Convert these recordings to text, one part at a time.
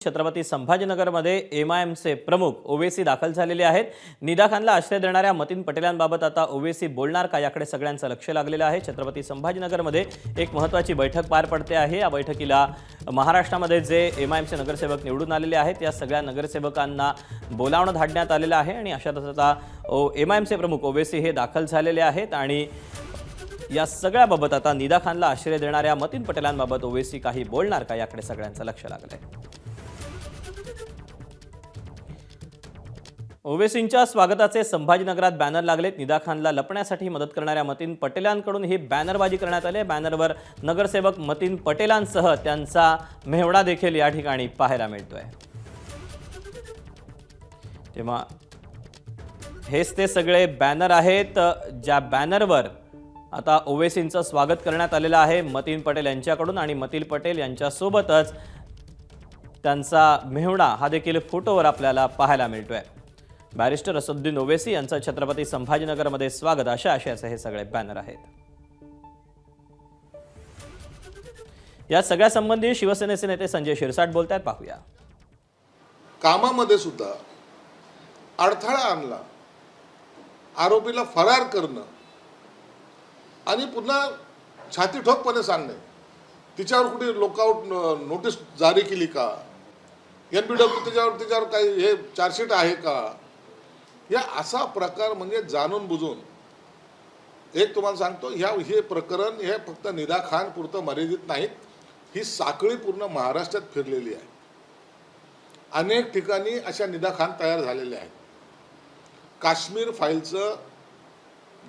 छत्रपती संभाजीनगरमध्ये एमआयएमचे प्रमुख ओवेसी दाखल झालेले आहेत। निदा खानला आश्रय देणाऱ्या मतीन पटेलांबाबत आता ओवेसी बोलणार का, याकडे सगळ्यांचं लक्ष लागलेलं आहे। छत्रपती संभाजीनगरमध्ये एक महत्त्वाची बैठक पार पडते आहे। या बैठकीला महाराष्ट्रामध्ये जे एमआयएमचे नगरसेवक निवडून आलेले आहेत या सगळ्या नगरसेवकांना बोलावणं धाडण्यात आलेलं आहे आणि अशातच आता एमआयएमचे प्रमुख ओवेसी हे दाखल झालेले आहेत आणि या सगळ्याबाबत आता निदा खानला आश्रय देणाऱ्या मतीन पटेलांबाबत ओवेसी काही बोलणार का, याकडे सगळ्यांचं लक्ष लागलंय। ओवेसींच्या स्वागताचे संभाजीनगरात बॅनर लागलेत। निदा खानला लपण्यासाठी मदत करणाऱ्या मतीन पटेलांकडून ही बॅनरबाजी करण्यात आली। बॅनरवर नगरसेवक मतीन पटेलांसह त्यांचा मेहवणा देखील या ठिकाणी पाहायला मिळतोय। तेव्हा हेच ते सगळे बॅनर आहेत ज्या बॅनरवर आता ओवेसींचं स्वागत करण्यात आलेलं आहे मतीन पटेल यांच्याकडून आणि मतीन पटेल यांच्यासोबतच त्यांचा मेहवणा हा देखील फोटोवर आपल्याला पाहायला मिळतोय। बॅरिस्टर असदुद्दीन ओवेसी यांचं छत्रपती संभाजीनगरमध्ये स्वागत, अशा आशयाचे हे सगळे बॅनर आहेत। या सगळ्या संबंधी शिवसेनेचे नेते संजय शिरसाट बोलतायत, पाहूया। कामामध्ये सुद्धा अडथळा आणला, आरोपीला फरार करणं आणि पुन्हा छाती ठोकपणे सांगणे, तिच्यावर कुठे लुकआउट नोटीस जारी केली का, एनपीडब्ल्यू त्याच्यावर काही हे चार्जशीट आहे का, या असा प्रकार म्हणजे जाणून बुजून। एक तुम्हाला सांगतो, हे प्रकरण हे फक्त निदा खान पुरतं मर्यादित नाहीत, ही साखळी पूर्ण महाराष्ट्रात फिरलेली आहे। अनेक ठिकाणी अशा निदा खान तयार झालेल्या आहेत। काश्मीर फाईलचं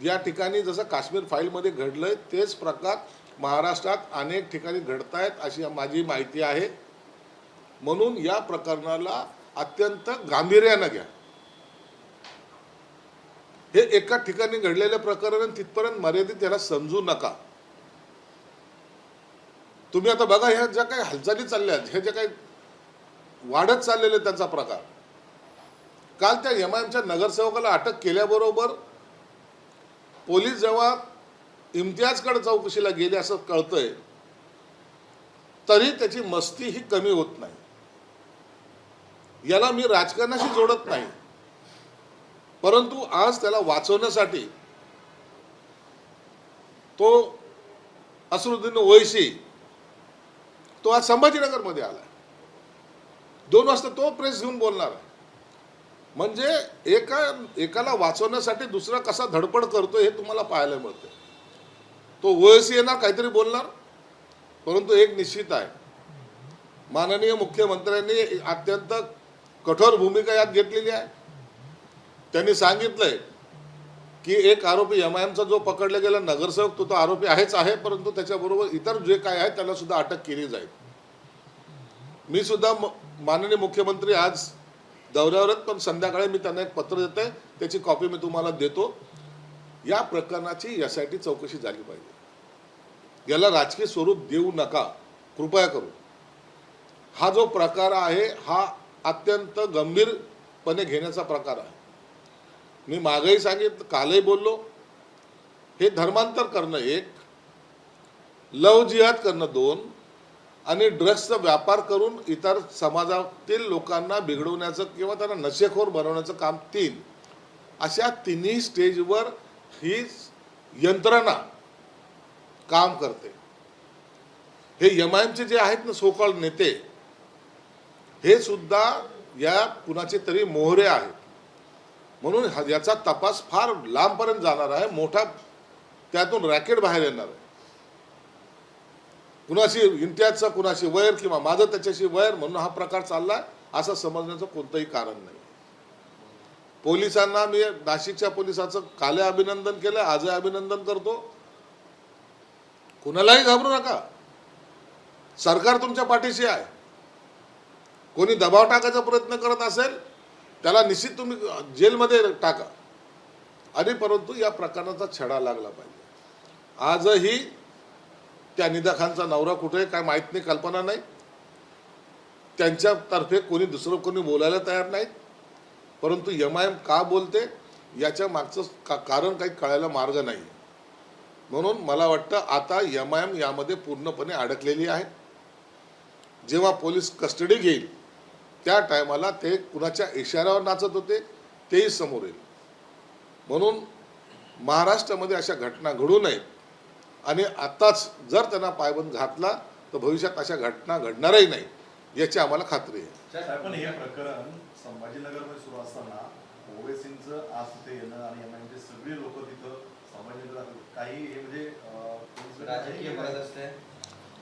या ठिकाणी जसं काश्मीर फाईलमध्ये घडलंय तेच प्रकार महाराष्ट्रात अनेक ठिकाणी घडत आहेत अशी माझी माहिती आहे। म्हणून या प्रकरणाला अत्यंत गांभीर्याने घ्या। हे एका ठिकाणी घडलेले प्रकरण तिथपर्यंत मर्यादित याला समजू नका। तुम्ही आता बघा, ह्या ज्या काही हालचाली चालल्या आहेत, हे जे काही वाढत चाललेले त्यांचा प्रकार, काल त्या एमआयएमच्या नगरसेवकाला अटक केल्याबरोबर पोलीस जेव्हा इम्तियाजकडे चौकशीला गेले असं कळतंय, तरी त्याची मस्ती ही कमी होत नाही। याला मी राजकारणाशी जोडत नाही, परंतु आज त्याला वाचवण्यासाठी तो असदुद्दीन ओवैसी तो आज संभाजीनगरमध्ये आला। 2 वाजता तो प्रेस घेऊन बोलणार आहे। म्हणजे एकाला वाचवण्यासाठी दुसरा कसा धडपड करतो हे तुम्हाला पाहायला मिळतं। तो ओवैसी येणार, काहीतरी बोलणार, परंतु एक निश्चित आहे, माननीय मुख्यमंत्र्यांनी अत्यंत कठोर भूमिका यात घेतलेली आहे। त्यांनी सांगितलंय की एक आरोपी एमआयएमचा जो पकडला गेला नगरसेवक तो आरोपी आहेच आहे, परंतु त्याच्याबरोबर इतर जे काय आहे त्याला सुद्धा अटक केली जाईल। मी सुद्धा माननीय मुख्यमंत्री आज दौऱ्यावर आहेत, पण संध्याकाळी मी त्यांना एक पत्र देतोय, त्याची कॉपी मी तुम्हाला देतो। या प्रकरणाची एसआयटी चौकशी झाली पाहिजे, याला राजकीय स्वरूप देऊ नका कृपया करून। हा जो प्रकार आहे हा अत्यंत गंभीरपणे घेण्याचा प्रकार आहे। मी मागेही सांगितलं, कालही बोललो, हे धर्मांतर करणं 1, लव जिहाद करणं 2 आणि ड्रग्सचा व्यापार करून इतर समाजातील लोकांना बिघडवण्याचं किंवा त्यांना नशेखोर बनवण्याचं काम 3, अशा तिन्ही स्टेजवर ही यंत्रणा काम करते। हे एमआयएमचे जे आहेत ना सोकॉल्ड नेते, हे सुद्धा या कुणाचे तरी मोहरे आहेत। म्हणून याचा तपास फार लांबपर्यंत जाणार आहे, मोठा त्यातून रॅकेट बाहेर येणार आहे। कुणाशी इम्तियाजचा कुणाशी वैर किंवा माझं त्याच्याशी वैर म्हणून हा प्रकार चाललाय असं समजण्याचं कोणतंही कारण नाही। पोलिसांना मी नाशिकच्या पोलिसांचं काल अभिनंदन केलं, आजही अभिनंदन करतो। कुणालाही घाबरू नका, सरकार तुमच्या पाठीशी आहे। कोणी दबाव टाकायचा प्रयत्न करत असेल त्याला निश्चित तुम्ही जेलमध्ये टाका, आणि परंतु या प्रकरणाचा छडा लागला पाहिजे। आजही त्या निदा खानचा नवरा कुठे काय माहित नाही, कल्पना नाही, त्यांच्यातर्फे कोणी दुसरं कोणी बोलायला तयार नाहीत, परंतु एमआयएम का बोलते याच्या मागचं कारण काही कळायला मार्ग नाही। म्हणून मला वाटतं आता एमआयएम यामध्ये पूर्णपणे अडकलेली आहे। जेव्हा पोलीस कस्टडी घेईल त्या टायमाला ते कुणाच्या इशाऱ्यावर नाचत होते तेही समोर येईल. म्हणून महाराष्ट्रामध्ये अशा घटना घडू नयेत आणि आताच जर त्यांना पायबंद घातला तर भविष्यात अशा घटना घडणारही नाही याची आम्हाला खात्री आहे. पण हे प्रकरण संभाजीनगरमध्ये सुरू असताना ओवेसींचं आज तिथे येणं आणि एमआयएमचे सगळे लोक तिथं संभाजीनगर काही हे म्हणजे राजकीय मदत असते.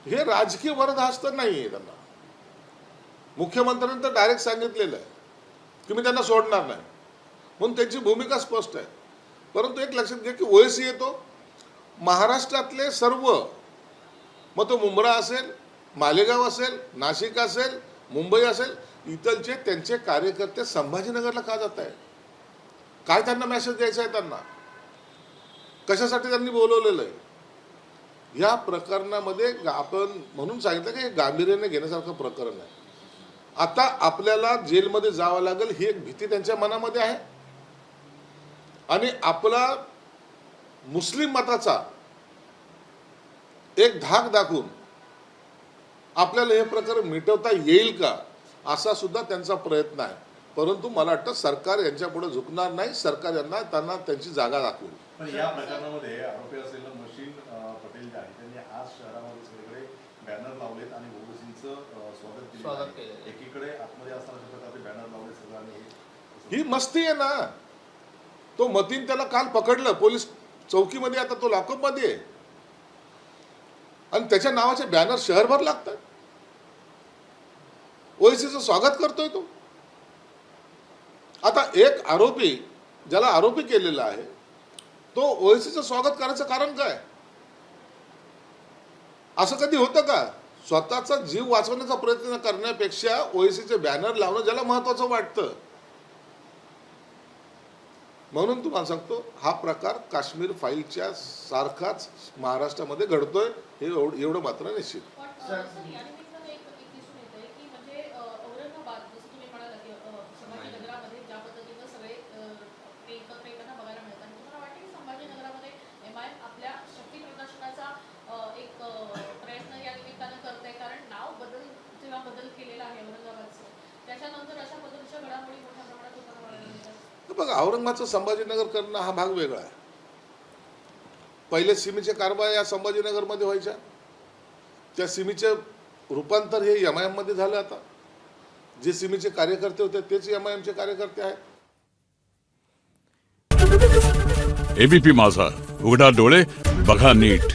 हे राजकीय वरदहस्त नाही आहे. त्यांना मुख्यमंत्र्यांनी तर डायरेक्ट सांगितलेलं आहे की मी त्यांना सोडणार नाही, म्हणून त्यांची भूमिका स्पष्ट आहे. परंतु एक लक्षात घ्या की ओएसी येतो महाराष्ट्रातले सर्व, मग तो मुंब्रा असेल, मालेगाव असेल, नाशिक असेल, मुंबई असेल, इथलचे त्यांचे कार्यकर्ते संभाजीनगरला का जात आहे? काय त्यांना मेसेज द्यायचा आहे? त्यांना कशासाठी त्यांनी बोलवलेलं आहे? या प्रकरणामध्ये आपण म्हणून सांगितलं की हे गांभीर्याने घेण्यासारखं प्रकरण आहे. आता आपल्याला जेलमध्ये जावं लागेल ही एक भीती त्यांच्या मनामध्ये आहे आणि आपला मुस्लिम मताचा एक धाक दाखवून आपल्याला हे प्रकरण मिटवता येईल का असा सुद्धा त्यांचा प्रयत्न आहे. परंतु मला वाटतं सरकार यांच्या पुढे झुकणार नाही. सरकार त्यांना त्यांची जागा दाखवेल. पण या प्रकरणामध्ये आरोपी असलेलं मशीन पटेल जे आहे त्यांनी आज शहरामध्ये सगळीकडे बॅनर लावलेत आणि ओवेसींचं स्वागत केलं. एकीकडे आतमध्ये असताना प्रकारचे बॅनर लावले सगळं आणि ही मस्ती आहे ना. तो मतीन त्याला काल पकडलं पोलीस चौकीमध्ये, आता तो लॉकअप मध्ये आहे आणि त्याच्या नावाचे बॅनर शहरभर लागतात. ओएसीचं स्वागत करतोय तो. आता एक आरोपी ज्याला आरोपी केलेला आहे तो ओएसीचं स्वागत करायचं कारण काय? असं कधी होतं का? स्वतःचा जीव वाचवण्याचा प्रयत्न करण्यापेक्षा ओएसीचे बॅनर लावणं ज्याला महत्वाचं वाटतं. म्हणून तुम्हाला सांगतो हा प्रकार काश्मीर फाईलच्या सारखाच महाराष्ट्रामध्ये घडतोय हे एवढं मात्र निश्चित. बघा, औरंगाबादचं संभाजीनगर करणं हा भाग वेगळा आहे. पहिले सिमीचे कारभार या संभाजीनगरमध्ये व्हायच्या, त्या सिमीचे रूपांतर हे एमआयएम मध्ये झालं. आता जे सिमीचे कार्यकर्ते होते तेच एमआयएमचे कार्यकर्ते आहेत. एबीपी माझा, उघडा डोळे बघा नीट.